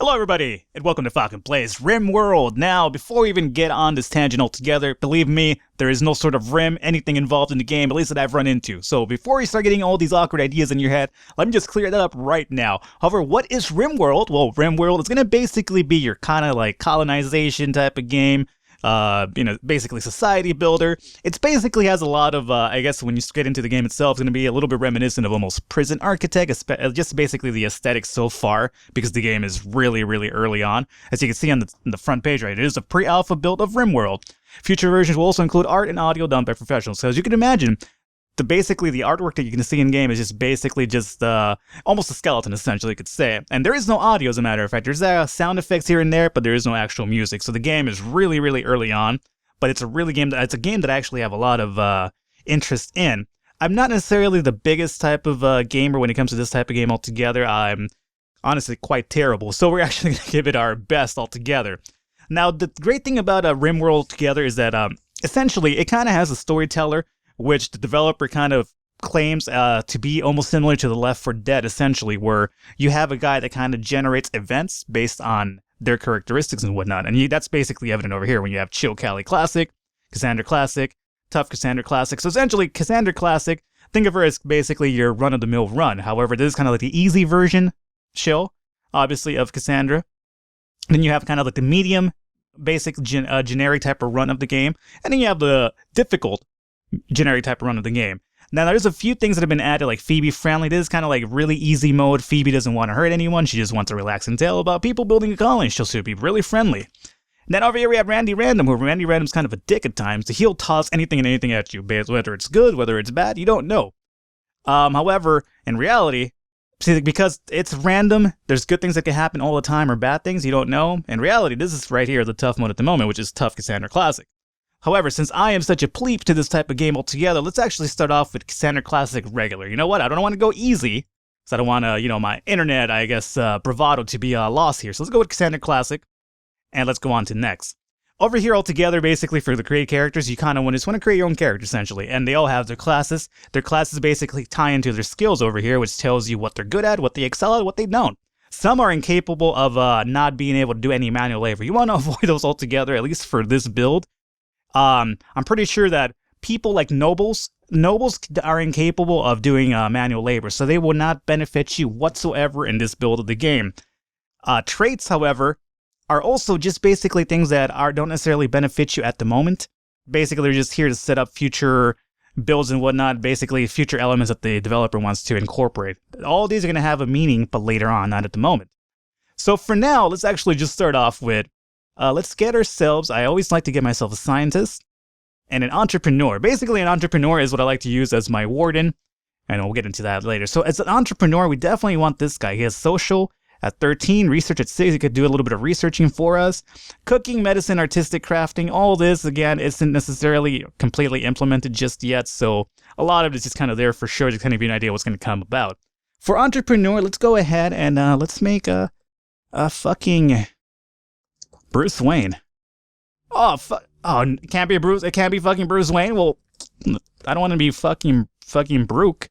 Hello everybody, and welcome to Falcon Plays Rimworld. Now, before we even get on this tangent altogether, believe me, there is no sort of rim, anything involved in the game, at least that I've run into. So before you start getting all these awkward ideas in your head, let me just clear that up right now. However, what is Rimworld? Well, Rimworld is going to basically be your kind of like colonization type of game. Basically society builder. It basically has a lot of, I guess when you get into the game itself, it's going to be a little bit reminiscent of almost Prison Architect, just basically the aesthetic so far, because the game is really, really early on. As you can see on the front page, right, it is a pre-alpha build of Rimworld. Future versions will also include art and audio done by professionals. So as you can imagine, basically the artwork that you can see in game is just basically just almost a skeleton, essentially, you could say. And there is no audio, as a matter of fact. There's sound effects here and there, but there is no actual music. So the game is really, really early on, but it's a game that I actually have a lot of interest in. I'm not necessarily the biggest type of gamer when it comes to this type of game altogether. I'm honestly quite terrible, so we're actually going to give it our best altogether. Now, the great thing about Rimworld together is that essentially it kind of has a storyteller, which the developer kind of claims to be almost similar to the Left 4 Dead, essentially, where you have a guy that kind of generates events based on their characteristics and whatnot. And that's basically evident over here when you have Chill Cali Classic, Cassandra Classic, Tough Cassandra Classic. So essentially, Cassandra Classic, think of her as basically your run-of-the-mill run. However, this is kind of like the easy version, Chill, obviously, of Cassandra. Then you have kind of like the medium, basic, generic type of run of the game. And then you have the difficult generic type of run of the game. Now, there's a few things that have been added, like Phoebe friendly. This is kind of like really easy mode. Phoebe doesn't want to hurt anyone. She just wants to relax and tell about people building a colony. She'll be really friendly. And then over here we have Randy Random, who Randy Random's kind of a dick at times. He'll toss anything and anything at you, whether it's good, whether it's bad, you don't know. However, in reality, because it's random, there's good things that can happen all the time or bad things, you don't know. In reality, this is right here the tough mode at the moment, which is Tough Cassandra Classic. However, since I am such a plebe to this type of game altogether, let's actually start off with Cassandra Classic Regular. You know what? I don't want to go easy, because I don't want to, my internet, I guess, bravado to be lost here. So let's go with Cassandra Classic, and let's go on to next. Over here altogether, basically, for the create characters, you kind of just want to create your own character, essentially. And they all have their classes. Their classes basically tie into their skills over here, which tells you what they're good at, what they excel at, what they don't. Some are incapable of not being able to do any manual labor. You want to avoid those altogether, at least for this build. I'm pretty sure that people like nobles are incapable of doing manual labor, so they will not benefit you whatsoever in this build of the game. Traits, however, are also just basically things that don't necessarily benefit you at the moment. Basically, they're just here to set up future builds and whatnot, basically future elements that the developer wants to incorporate. All these are going to have a meaning, but later on, not at the moment. So for now, let's actually just start off with let's get ourselves, I always like to get myself a scientist and an entrepreneur. Basically, an entrepreneur is what I like to use as my warden, and we'll get into that later. So as an entrepreneur, we definitely want this guy. He has social at 13, research at 6. He could do a little bit of researching for us. Cooking, medicine, artistic crafting, all this, again, isn't necessarily completely implemented just yet, so a lot of it is just kind of there for sure to kind of give you an idea what's going to come about. For entrepreneur, let's go ahead and let's make a fucking Bruce Wayne. Oh, it can't be Bruce. It can't be fucking Bruce Wayne. Well, I don't want to be fucking Brooke.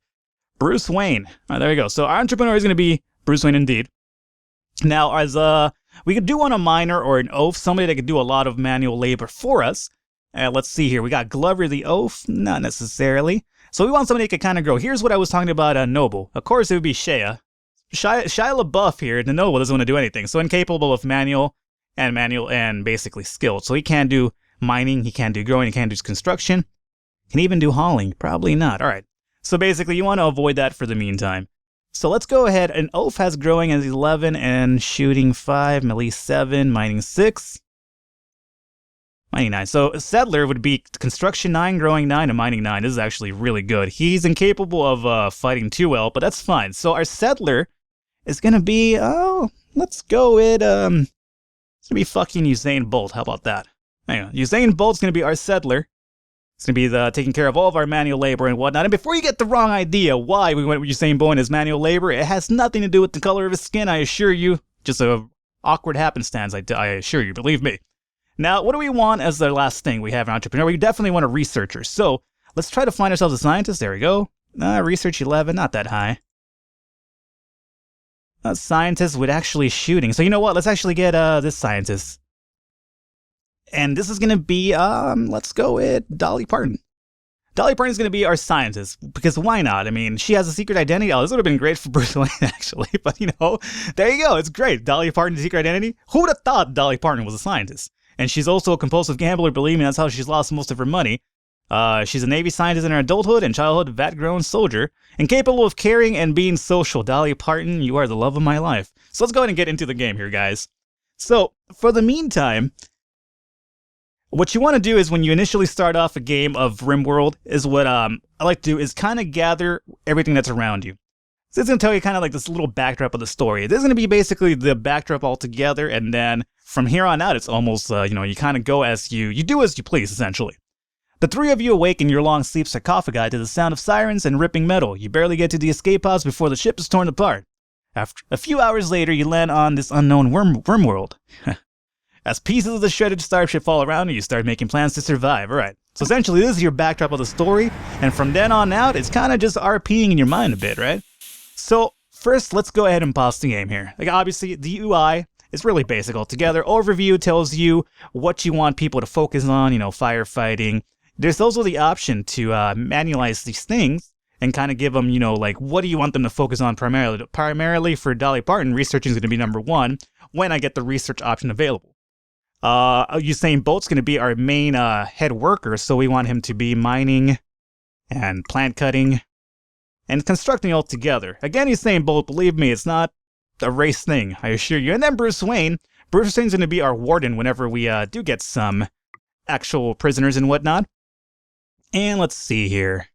Bruce Wayne. All right, there we go. So our entrepreneur is going to be Bruce Wayne indeed. Now, as we could do on a miner or an oaf, somebody that could do a lot of manual labor for us. Let's see here. We got Glover the oaf. Not necessarily. So we want somebody that could kind of grow. Here's what I was talking about. Noble. Of course, it would be Shia LaBeouf here. The noble doesn't want to do anything. So incapable of manual and basically skilled. So he can't do mining, he can't do growing, he can't do construction. Can he even do hauling? Probably not. All right. So basically, you want to avoid that for the meantime. So let's go ahead. An oaf has growing as 11 and shooting 5, melee 7, mining 6, mining 9. So a settler would be construction 9, growing 9, and mining 9. This is actually really good. He's incapable of fighting too well, but that's fine. So our settler is going to be, let's go with, it's going to be fucking Usain Bolt. How about that? Anyway, Usain Bolt's going to be our settler. It's going to be taking care of all of our manual labor and whatnot. And before you get the wrong idea why we went with Usain Bolt as manual labor, it has nothing to do with the color of his skin, I assure you. Just a awkward happenstance, I assure you, believe me. Now, what do we want as the last thing? We have an entrepreneur. We definitely want a researcher. So let's try to find ourselves a scientist. There we go. Research 11, not that high. A scientist with actually shooting. So you know what? Let's actually get this scientist. And this is going to be, let's go with Dolly Parton. Dolly Parton's going to be our scientist, because why not? I mean, she has a secret identity. Oh, this would have been great for Bruce Wayne, actually. But, you know, there you go. It's great. Dolly Parton's secret identity. Who would have thought Dolly Parton was a scientist? And she's also a compulsive gambler. Believe me, that's how she's lost most of her money. She's a Navy scientist in her adulthood and childhood, vat-grown soldier, and capable of caring and being social. Dolly Parton, you are the love of my life. So let's go ahead and get into the game here, guys. So, for the meantime, what you want to do is when you initially start off a game of Rimworld is what I like to do is kind of gather everything that's around you. So it's going to tell you kind of like this little backdrop of the story. This is going to be basically the backdrop altogether, and then from here on out, it's almost, you kind of go as you do as you please, essentially. The three of you awake in your long sleep sarcophagi to the sound of sirens and ripping metal. You barely get to the escape pods before the ship is torn apart. After a few hours later, you land on this unknown wormworld. As pieces of the shredded starship fall around you, you start making plans to survive. Alright, so essentially this is your backdrop of the story, and from then on out, it's kind of just RPing in your mind a bit, right? So, first, let's go ahead and pause the game here. Like, obviously, the UI is really basic altogether. Overview tells you what you want people to focus on, firefighting. There's also the option to manualize these things and kind of give them, like, what do you want them to focus on primarily? Primarily for Dolly Parton, researching is going to be number one when I get the research option available. Usain Bolt's going to be our main head worker, so we want him to be mining and plant cutting and constructing all together. Again, Usain Bolt, believe me, it's not a race thing, I assure you. And then Bruce Wayne's going to be our warden whenever we do get some actual prisoners and whatnot. And let's see here.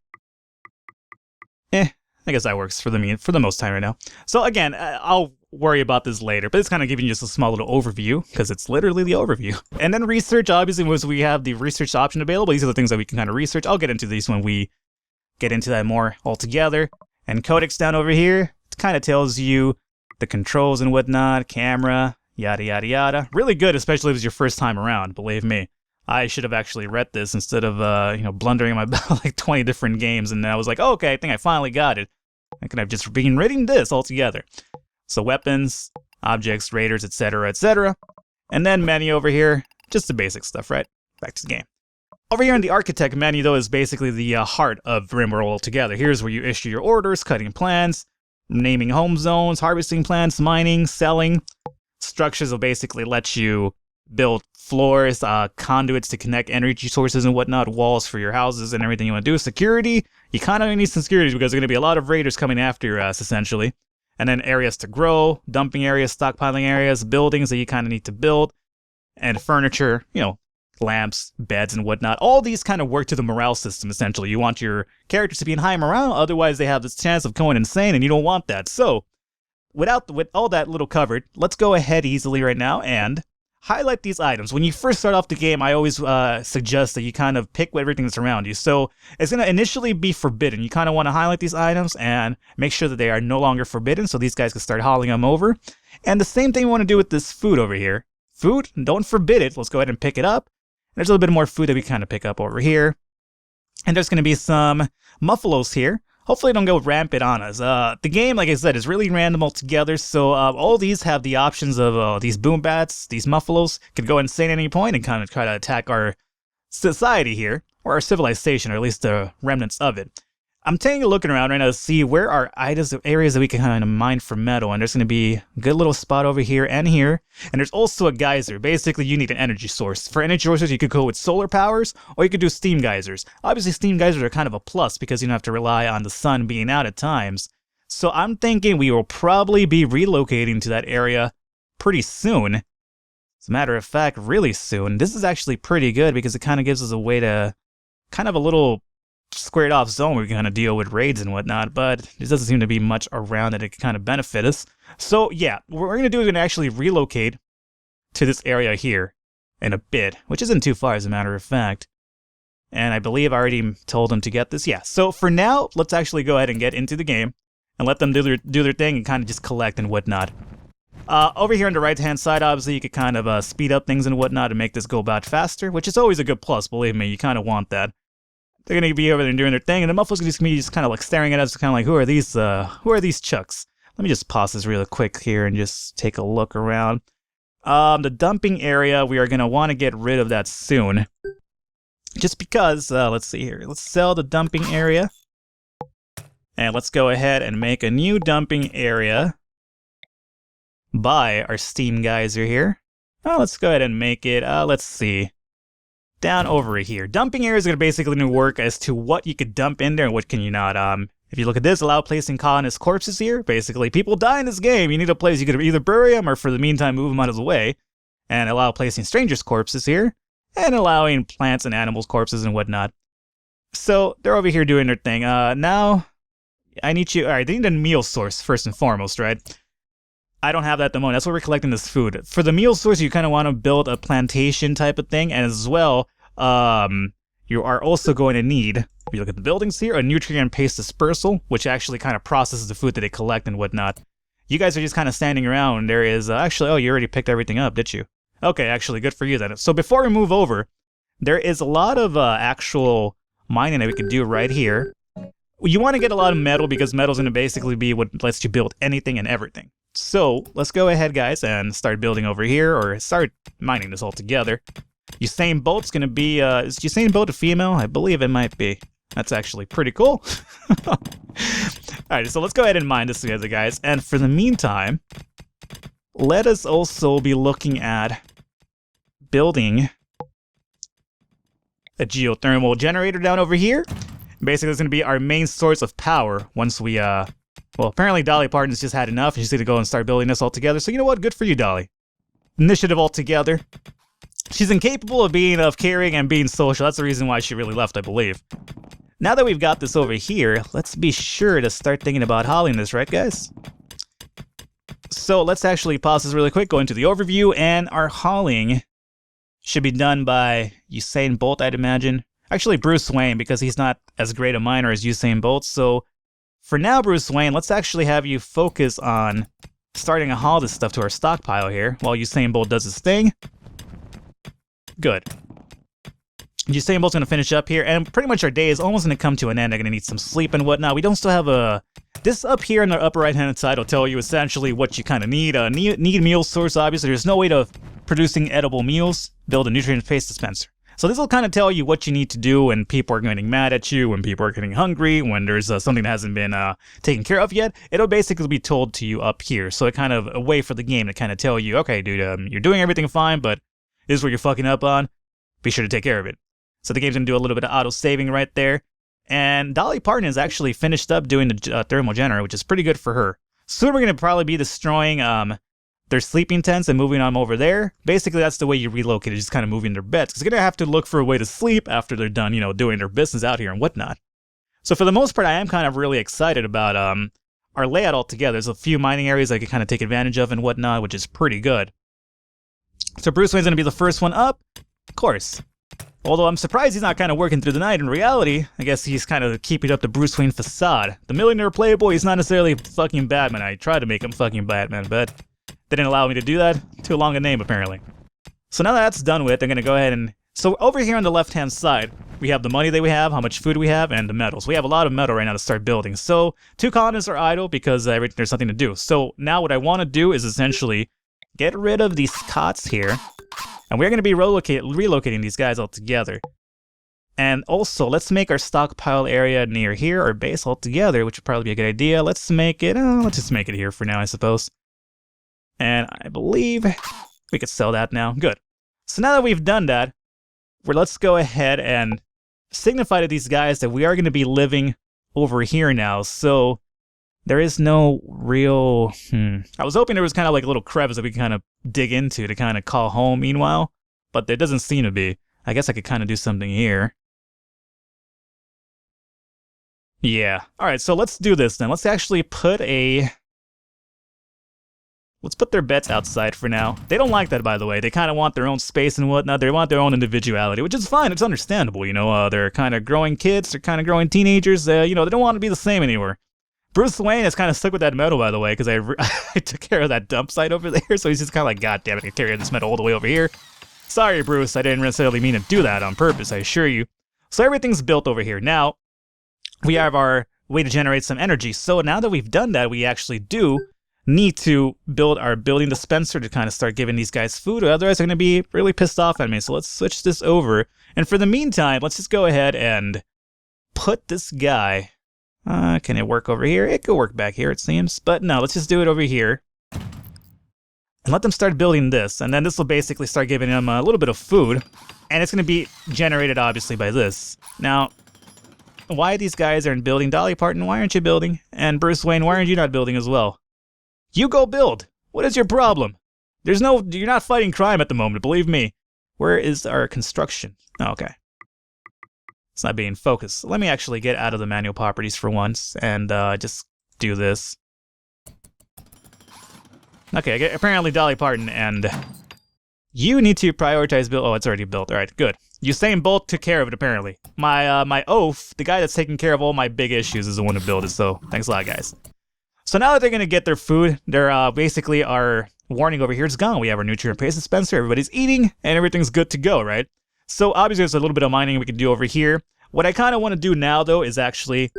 I guess that works for the most time right now. So again, I'll worry about this later, but it's kind of giving you just a small little overview, because it's literally the overview. And then research, obviously, was we have the research option available. These are the things that we can kind of research. I'll get into these when we get into that more altogether. And codex down over here, it kind of tells you the controls and whatnot, camera, yada, yada, yada. Really good, especially if it's your first time around, believe me. I should have actually read this instead of, blundering my like 20 different games, and then I was like, oh, okay, I think I finally got it. I could have just been reading this altogether. So weapons, objects, raiders, etc., etc. And then menu over here, just the basic stuff, right? Back to the game. Over here in the architect menu, though, is basically the heart of Rimworld altogether. Here's where you issue your orders, cutting plans, naming home zones, harvesting plants, mining, selling. Structures will basically let you build floors, conduits to connect energy sources and whatnot, walls for your houses and everything you want to do. Security, you kind of need some security because there's going to be a lot of raiders coming after us, essentially. And then areas to grow, dumping areas, stockpiling areas, buildings that you kind of need to build, and furniture, lamps, beds, and whatnot. All these kind of work to the morale system, essentially. You want your characters to be in high morale, otherwise they have this chance of going insane, and you don't want that. So, with all that little covered, let's go ahead easily right now and highlight these items. When you first start off the game, I always suggest that you kind of pick everything that's around you. So it's going to initially be forbidden. You kind of want to highlight these items and make sure that they are no longer forbidden so these guys can start hauling them over. And the same thing we want to do with this food over here. Food, don't forbid it. Let's go ahead and pick it up. There's a little bit more food that we kind of pick up over here. And there's going to be some muffalos here. Hopefully don't go rampant on us. The game, like I said, is really random altogether, so all these have the options of these boom bats, these muffalos, could go insane at any point and kind of try to attack our society here, or our civilization, or at least the remnants of it. I'm taking a look around right now to see where are items, areas that we can kind of mine for metal, and there's going to be a good little spot over here and here, and there's also a geyser. Basically, you need an energy source. For energy sources, you could go with solar powers, or you could do steam geysers. Obviously, steam geysers are kind of a plus because you don't have to rely on the sun being out at times. So I'm thinking we will probably be relocating to that area pretty soon. As a matter of fact, really soon. This is actually pretty good because it kind of gives us a way to kind of a little squared off zone where we can kind of deal with raids and whatnot, but there doesn't seem to be much around that it can kind of benefit us. So yeah, what we're going to do is we're going to actually relocate to this area here in a bit, which isn't too far as a matter of fact. And I believe I already told them to get this. Yeah, so for now, let's actually go ahead and get into the game and let them do their thing and kind of just collect and whatnot. Over here on the right-hand side, obviously, you could kind of speed up things and whatnot and make this go about faster, which is always a good plus, believe me, you kind of want that. They're going to be over there doing their thing, and the mufflers are just going to be just kind of like staring at us, kind of like, who are these chucks? Let me just pause this real quick here and just take a look around. The dumping area, we are going to want to get rid of that soon. Just because, let's see here. Let's sell the dumping area. And let's go ahead and make a new dumping area by our steam geyser here. Let's go ahead and make it, let's see. Down over here. Dumping area is going to basically work as to what you could dump in there and what can you not. If you look at this, allow placing colonist corpses here. Basically, people die in this game. You need a place you could either bury them or for the meantime move them out of the way. And allow placing strangers' corpses here. And allowing plants and animals' corpses and whatnot. So, they're over here doing their thing. Now, I need you... Alright, they need a meal source first and foremost, right? I don't have that at the moment. That's why we're collecting this food. For the meal source, you kind of want to build a plantation type of thing. And as well, you are also going to need, if you look at the buildings here, a nutrient paste dispersal, which actually kind of processes the food that they collect and whatnot. You guys are just kind of standing around. There is, actually, oh, you already picked everything up, did you? Okay, actually, good for you then. So before we move over, there is a lot of actual mining that we can do right here. You want to get a lot of metal because metal is going to basically be what lets you build anything and everything. So let's go ahead, guys, and start building over here, or start mining this all together. Usain Bolt's going to be, is Usain Bolt a female? I believe it might be. That's actually pretty cool. Alright, so let's go ahead and mine this together, guys. And for the meantime, let us also be looking at building a geothermal generator down over here. Basically, it's going to be our main source of power once we, well, apparently Dolly Parton's just had enough. She's going to go and start building this all together. So you know what? Good for you, Dolly. Initiative all together. She's incapable of caring and being social. That's the reason why she really left, I believe. Now that we've got this over here, let's be sure to start thinking about hauling this, right, guys? So let's actually pause this really quick, go into the overview, and our hauling should be done by Usain Bolt, I'd imagine. Actually, Bruce Wayne, because he's not as great a miner as Usain Bolt. So for now, Bruce Wayne, let's actually have you focus on starting to haul this stuff to our stockpile here while Usain Bolt does his thing. Good. Usain Bolt's going to finish up here, and pretty much our day is almost going to come to an end. I'm going to need some sleep and whatnot. We don't still have a... This up here in the upper right-hand side will tell you essentially what you kind of need. Need meal source, obviously. There's no way to producing edible meals. Build a nutrient paste dispenser. So this will kind of tell you what you need to do when people are getting mad at you, when people are getting hungry, when there's something that hasn't been taken care of yet. It'll basically be told to you up here. So it kind of a way for the game to kind of tell you, okay, dude, you're doing everything fine, but this is what you're fucking up on. Be sure to take care of it. So the game's going to do a little bit of auto-saving right there. And Dolly Parton has actually finished up doing the thermal generator, which is pretty good for her. Soon we're going to probably be destroying their sleeping tents and moving them over there. Basically, that's the way you relocate it, just kind of moving their beds. Because they're going to have to look for a way to sleep after they're done, you know, doing their business out here and whatnot. So for the most part, I am kind of really excited about our layout altogether. There's a few mining areas I can kind of take advantage of and whatnot, which is pretty good. So Bruce Wayne's going to be the first one up, of course. Although I'm surprised he's not kind of working through the night. In reality, I guess he's kind of keeping up the Bruce Wayne facade. The millionaire playboy is not necessarily fucking Batman. I tried to make him fucking Batman, but they didn't allow me to do that. Too long a name, apparently. So now that that's done with, I'm going to go ahead and... So over here on the left-hand side, we have the money that we have, how much food we have, and the metals. We have a lot of metal right now to start building. So 2 colonists are idle because there's something to do. So now what I want to do is essentially get rid of these cots here. And we're going to be relocating these guys all together. And also, let's make our stockpile area near here, our base all together, which would probably be a good idea. Let's make it, let's just make it here for now, I suppose. And I believe we could sell that now. Good. So now that we've done that, let's go ahead and signify to these guys that we are going to be living over here now. So there is no real... I was hoping there was kind of like a little crevice that we can kind of dig into to kind of call home meanwhile. But there doesn't seem to be. I guess I could kind of do something here. Yeah. Alright, so let's do this then. Let's actually put a... Let's put their beds outside for now. They don't like that, by the way. They kind of want their own space and whatnot. They want their own individuality, which is fine. It's understandable, you know. They're kind of growing kids. They're kind of growing teenagers. You know, they don't want to be the same anymore. Bruce Wayne is kind of stuck with that metal, by the way, because I took care of that dump site over there, so he's just kind of like, God damn it, I can carry this metal all the way over here. Sorry, Bruce, I didn't necessarily mean to do that on purpose, I assure you. So everything's built over here. Now, we have our way to generate some energy. So now that we've done that, we actually do need to build our building dispenser to kind of start giving these guys food, or otherwise they're going to be really pissed off at me. So let's switch this over. And for the meantime, let's just go ahead and put this guy... can it work over here? It could work back here, it seems. But no, let's just do it over here. And let them start building this. And then this will basically start giving them a little bit of food. And it's going to be generated, obviously, by this. Now, why these guys aren't building? Dolly Parton, why aren't you building? And Bruce Wayne, why aren't you not building as well? You go build! What is your problem? You're not fighting crime at the moment, believe me. Where is our construction? Oh, okay. It's not being focused. Let me actually get out of the manual properties for once and just do this. Okay, apparently Dolly Parton and... You need to prioritize build... Oh, it's already built. Alright, good. Usain Bolt took care of it, apparently. My oaf, the guy that's taking care of all my big issues, is the one who built it, so thanks a lot, guys. So now that they're going to get their food, they're basically our warning over here is gone. We have our nutrient paste dispenser, everybody's eating, and everything's good to go, right? So obviously there's a little bit of mining we can do over here. What I kind of want to do now, though, is actually,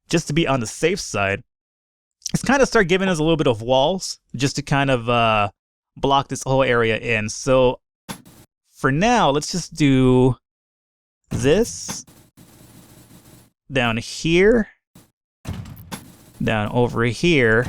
just to be on the safe side, is kind of start giving us a little bit of walls, just to kind of block this whole area in. So for now, let's just do this down here. Down over here,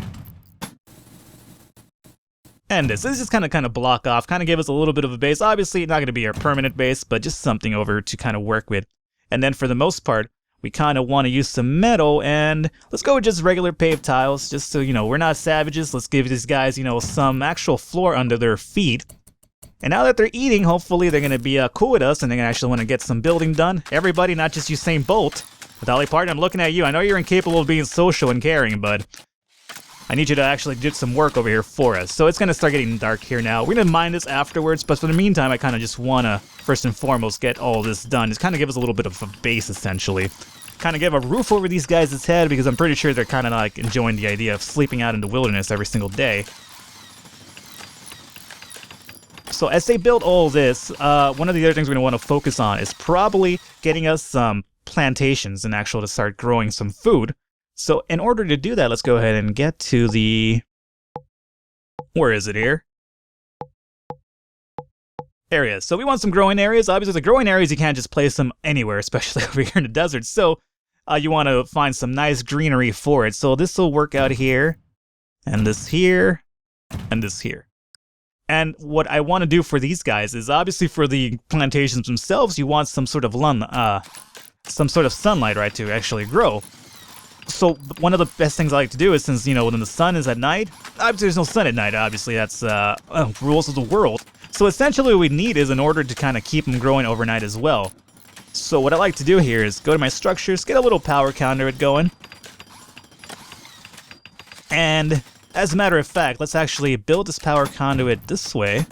and this is just kind of block off, kind of give us a little bit of a base. Obviously, not going to be our permanent base, but just something over to kind of work with. And then for the most part, we kind of want to use some metal, and let's go with just regular paved tiles, just so, we're not savages. Let's give these guys, some actual floor under their feet. And now that they're eating, hopefully they're going to be cool with us, and they're going to actually want to get some building done. Everybody, not just Usain Bolt. Dolly Parton, I'm looking at you. I know you're incapable of being social and caring, but I need you to actually do some work over here for us. So it's going to start getting dark here now. We're going to mine this afterwards, but for the meantime, I kind of just want to, first and foremost, get all this done. Just kind of give us a little bit of a base, essentially. Kind of give a roof over these guys' head, because I'm pretty sure they're kind of like enjoying the idea of sleeping out in the wilderness every single day. So as they build all this, one of the other things we're going to want to focus on is probably getting us some plantations and actually to start growing some food. So in order to do that, let's go ahead and get to the... Where is it here? Areas. So we want some growing areas. Obviously, the growing areas, you can't just place them anywhere, especially over here in the desert. So you want to find some nice greenery for it. So this will work out here, and this here, and this here. And what I want to do for these guys is, obviously for the plantations themselves, you want some sort of sunlight, right, to actually grow. So one of the best things I like to do is, since, when the sun is at night, obviously there's no sun at night, obviously that's rules of the world. So essentially what we need is, in order to kind of keep them growing overnight as well. So what I like to do here is go to my structures, get a little power conduit going. And as a matter of fact, let's actually build this power conduit this way.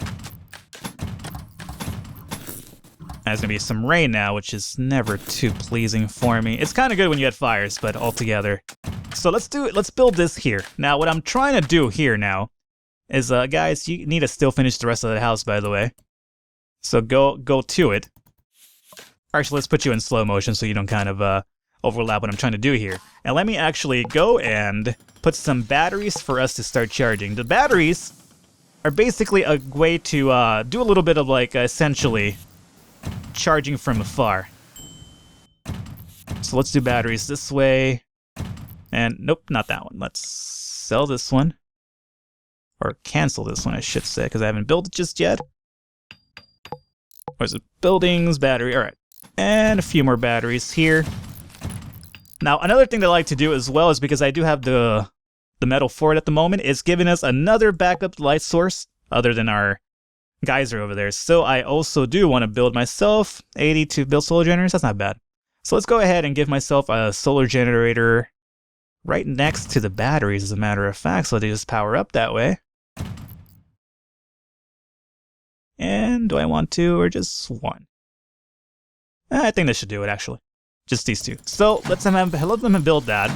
There's gonna be some rain now, which is never too pleasing for me. It's kind of good when you get fires, but altogether. So let's build this here. Now, what I'm trying to do here now is, guys, you need to still finish the rest of the house, by the way. So go to it. Actually, let's put you in slow motion so you don't kind of overlap what I'm trying to do here. And let me actually go and put some batteries for us to start charging. The batteries are basically a way to do a little bit of, like, essentially charging from afar. So let's do batteries this way. And nope, not that one. Let's sell this one. Or cancel this one, I should say, because I haven't built it just yet. Where's it? Buildings, battery, alright. And a few more batteries here. Now, another thing that I like to do as well is, because I do have the metal for it at the moment, is giving us another backup light source other than our geyser over there. So I also do want to build myself 80 to build solar generators. That's not bad. So let's go ahead and give myself a solar generator right next to the batteries, as a matter of fact, so they just power up that way. And do I want two or just one? I think this should do it, actually. Just these two. So let them build that.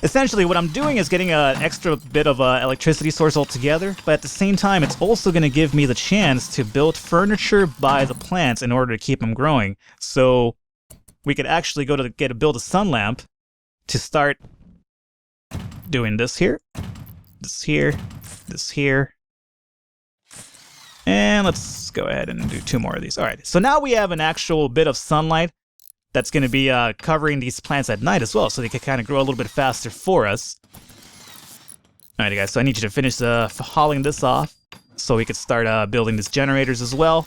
Essentially, what I'm doing is getting an extra bit of electricity source altogether, but at the same time, it's also going to give me the chance to build furniture by the plants in order to keep them growing. So we could actually go to build a sun lamp to start doing this here, this here, this here. And let's go ahead and do 2 more of these. All right, so now we have an actual bit of sunlight that's going to be covering these plants at night as well, so they can kind of grow a little bit faster for us. All right, guys, so I need you to finish hauling this off so we can start building these generators as well.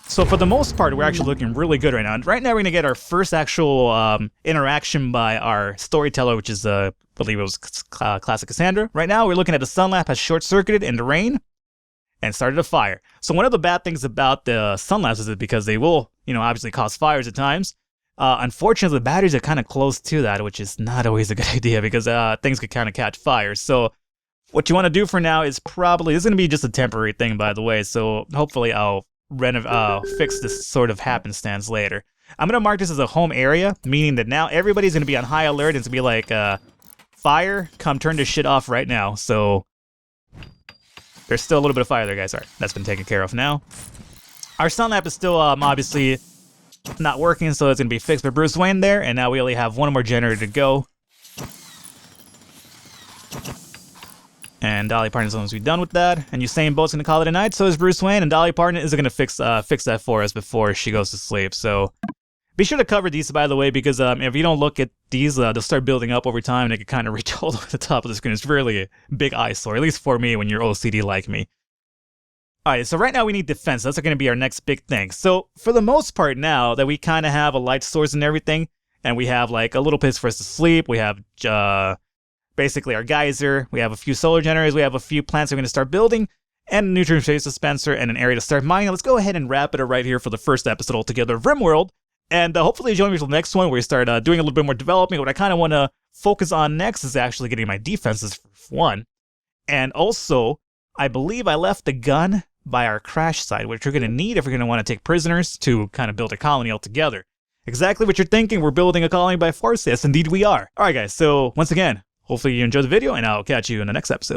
So for the most part, we're actually looking really good right now. And right now, we're going to get our first actual interaction by our storyteller, which is, I believe it was Classic Cassandra. Right now, we're looking at the sun lamp has short-circuited in the rain and started a fire. So one of the bad things about the sun lamps is that because they will, obviously cause fires at times. Unfortunately, the batteries are kind of close to that, which is not always a good idea because things could kind of catch fire. So what you want to do for now is probably, this is going to be just a temporary thing, by the way. So hopefully I'll fix this sort of happenstance later. I'm going to mark this as a home area, meaning that now everybody's going to be on high alert. It's going to be like, fire, come turn this shit off right now. So there's still a little bit of fire there, guys. All right, that's been taken care of now. Our sun lamp is still obviously not working, so it's going to be fixed by Bruce Wayne there. And now we only have 1 more generator to go. And Dolly Parton is going to be done with that. And Usain Bolt's going to call it a night. So is Bruce Wayne. And Dolly Parton is going to fix that for us before she goes to sleep. So be sure to cover these, by the way, because if you don't look at these, they'll start building up over time. And they can kind of reach all the way to the top of the screen. It's really a big eyesore, at least for me when you're OCD like me. All right, so right now we need defense. That's going to be our next big thing. So for the most part now that we kind of have a light source and everything, and we have like a little place for us to sleep, we have basically our geyser, we have a few solar generators, we have a few plants we're going to start building, and a nutrient phase dispenser and an area to start mining. Let's go ahead and wrap it up right here for the first episode altogether of Rimworld. And hopefully join me for the next one where we start doing a little bit more developing. What I kind of want to focus on next is actually getting my defenses for one. And also, I believe I left the gun by our crash site, which we're going to need if we're going to want to take prisoners to kind of build a colony altogether. Exactly what you're thinking, we're building a colony by force. Yes, indeed we are. All right, guys, so once again, hopefully you enjoyed the video, and I'll catch you in the next episode.